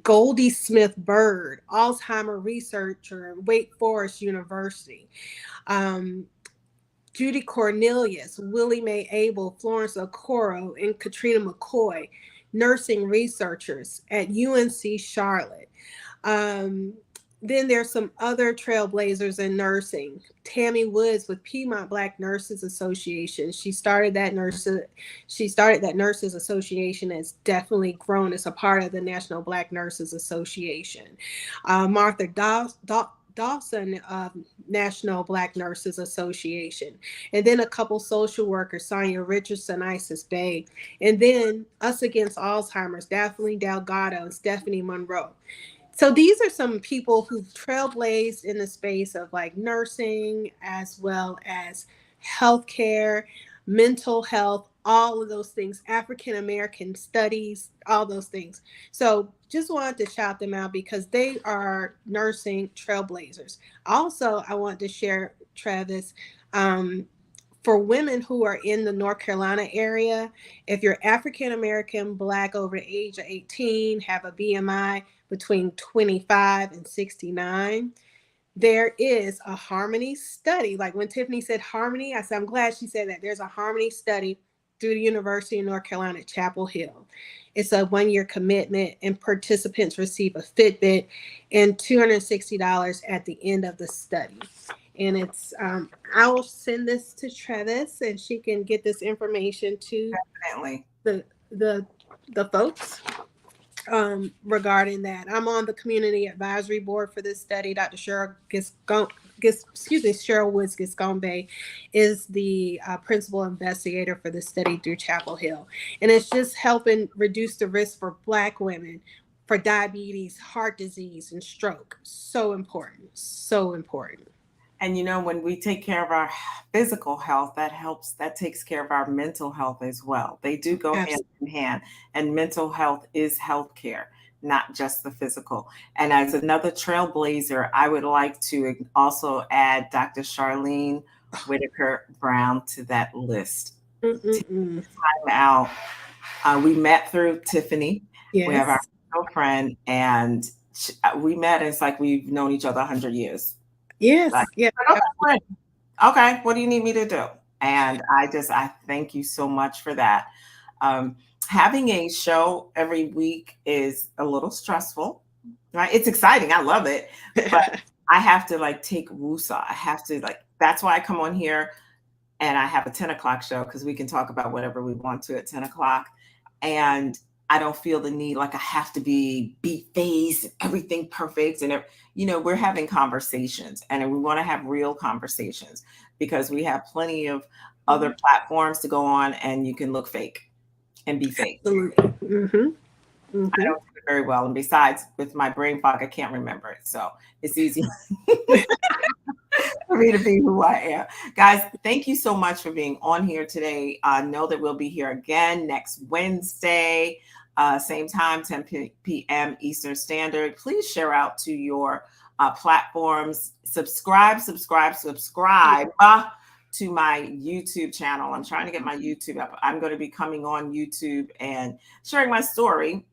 Goldie Smith Bird, Alzheimer researcher, Wake Forest University, Judy Cornelius, Willie Mae Abel, Florence Okoro, and Katrina McCoy, nursing researchers at UNC Charlotte. then there's some other trailblazers in nursing. Tammy Woods with Piedmont Black Nurses Association. She started that nurses association. It's definitely grown as a part of the National Black Nurses Association. Martha Dawson of National Black Nurses Association, and then a couple social workers, Sonia Richardson, Isis Bay, and then Us Against Alzheimer's, Daphne Delgado and Stephanie Monroe. So these are some people who've trailblazed in the space of like nursing as well as healthcare, mental health, all of those things, African American studies, all those things. So just wanted to shout them out because they are nursing trailblazers. Also, I want to share, Travis, for women who are in the North Carolina area, if you're African American, Black, over the age of 18, have a BMI between 25 and 69, there is a Harmony study. Like when Tiffany said Harmony, I said, I'm glad she said that. There's a Harmony study through the University of North Carolina at Chapel Hill. It's a 1-year commitment, and participants receive a Fitbit and $260 at the end of the study. And it's, I will send this to Travis and she can get this information to Definitely. the folks regarding that. I'm on the community advisory board for this study. Dr. Cheryl Woods Giscombe is the principal investigator for the study through Chapel Hill. And it's just helping reduce the risk for Black women for diabetes, heart disease, and stroke. So important, so important. And when we take care of our physical health, that takes care of our mental health as well. They do go hand in hand, and mental health is healthcare, not just the physical. And as another trailblazer, I would like to also add Dr. Charlene Whitaker Brown to that list. Time out. We met through Tiffany. Yes. We have our girlfriend, and we met. It's like we've known each other 100 years. Yes. Yeah. Okay. What do you need me to do? And I thank you so much for that. Having a show every week is a little stressful, right? It's exciting. I love it, but I have to take woosah. I have to that's why I come on here and I have a 10 o'clock show because we can talk about whatever we want to at 10 o'clock. And I don't feel the need I have to be phased, everything perfect. And, we're having conversations and we want to have real conversations because we have plenty of other platforms to go on and you can look fake and be fake. Absolutely. Mm-hmm. I don't do it very well. And besides, with my brain fog, I can't remember it. So it's easy for me to be who I am. Guys, thank you so much for being on here today. Know that we'll be here again next Wednesday. Same time, 10 p.m. Eastern Standard. Please share out to your platforms. Subscribe to my YouTube channel. I'm trying to get my YouTube up. I'm going to be coming on YouTube and sharing my story,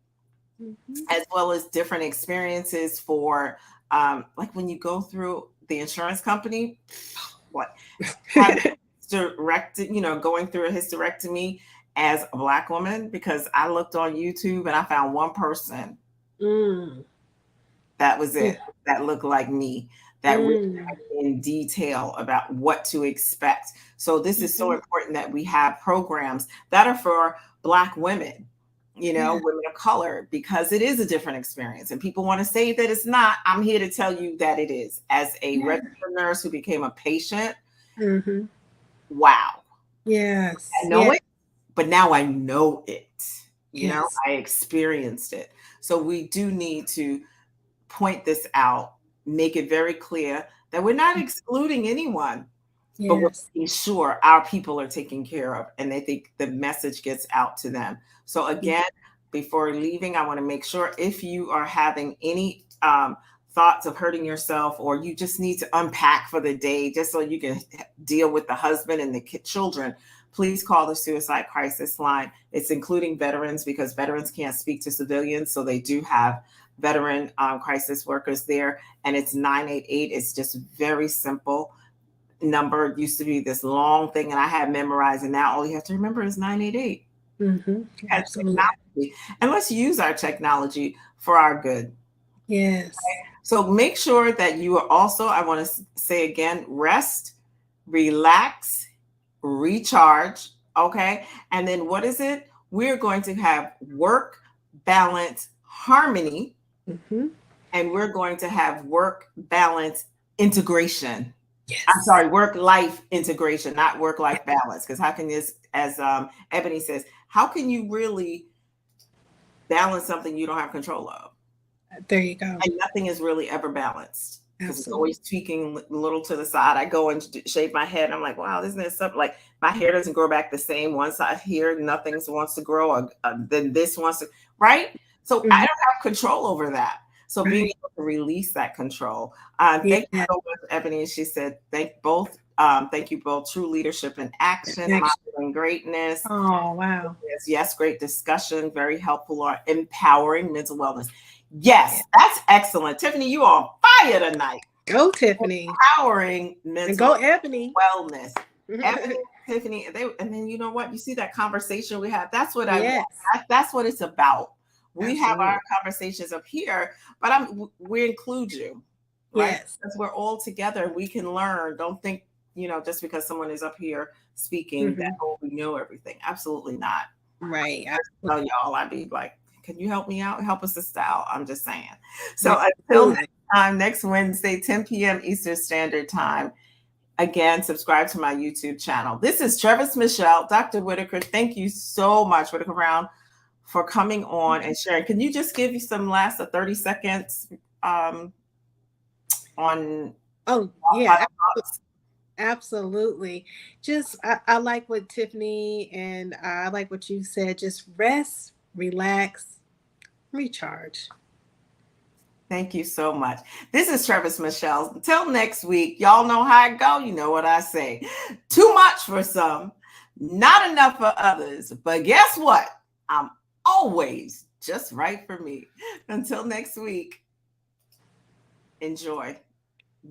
as well as different experiences for when you go through the insurance company, going through a hysterectomy as a Black woman, because I looked on YouTube and I found one person that was it, that looked like me, that really in detail about what to expect. So this is so important that we have programs that are for Black women, women of color, because it is a different experience. And people want to say that it's not. I'm here to tell you that it is. As a registered nurse who became a patient, wow. Yes. I know it. But now I know it, I experienced it. So we do need to point this out, make it very clear that we're not excluding anyone, but we're making sure our people are taken care of and they think the message gets out to them. So again, before leaving, I want to make sure if you are having any thoughts of hurting yourself, or you just need to unpack for the day, just so you can deal with the husband and the children, please call the suicide crisis line. It's including veterans because veterans can't speak to civilians. So they do have veteran crisis workers there. And it's 988. It's just very simple number. It used to be this long thing and I had memorized, and now all you have to remember is 988. Absolutely. And let's use our technology for our good. Yes. So make sure that you are also, I want to say again, rest, relax, recharge. Okay. And then what is it? We're going to have work, balance, harmony, Mm-hmm. and we're going to have work, balance, integration. Yes. I'm sorry, work-life integration, not work-life balance. Because how can this, as Ebony says, how can you really balance something you don't have control of? There you go. And nothing is really ever balanced because it's Absolutely. always tweaking a little to the side. I go and shave my head. I'm like, wow, isn't this something? Like my hair doesn't grow back the same. One side here, nothing wants to grow, then this wants to, right? So I don't have control over that. So being able to release that control. Thank you so much, Ebony. She said, thank you both. True leadership in action, modeling greatness. Oh, wow. Yes, great discussion, very helpful or empowering mental wellness. Yes, that's excellent. Tiffany, you are on fire tonight. Go, Tiffany. Empowering mental and go, Ebony. Wellness. Ebony, Tiffany, and then you know what? You see that conversation we have. That's what that's what it's about. We have our conversations up here, but we include you, right? Yes. Because we're all together. We can learn. Don't think, just because someone is up here speaking that we know everything. Absolutely not. Right. I tell y'all, I'd be like, can you help me out? Help us to style. I'm just saying. So until next time, next Wednesday, 10 p.m. Eastern Standard Time. Again, subscribe to my YouTube channel. This is Trevis Michelle, Dr. Whitaker. Thank you so much, Whitaker Brown, for coming on and sharing. Can you just give you some last 30 seconds on? Oh, yeah. Absolutely. Just, I like what Tiffany and I like what you said. Just rest, relax, recharge. Thank you so much. This is Trevis Michelle. Until next week, y'all know how I go. You know what I say. Too much for some, not enough for others. But guess what? I'm always just right for me. Until next week, enjoy.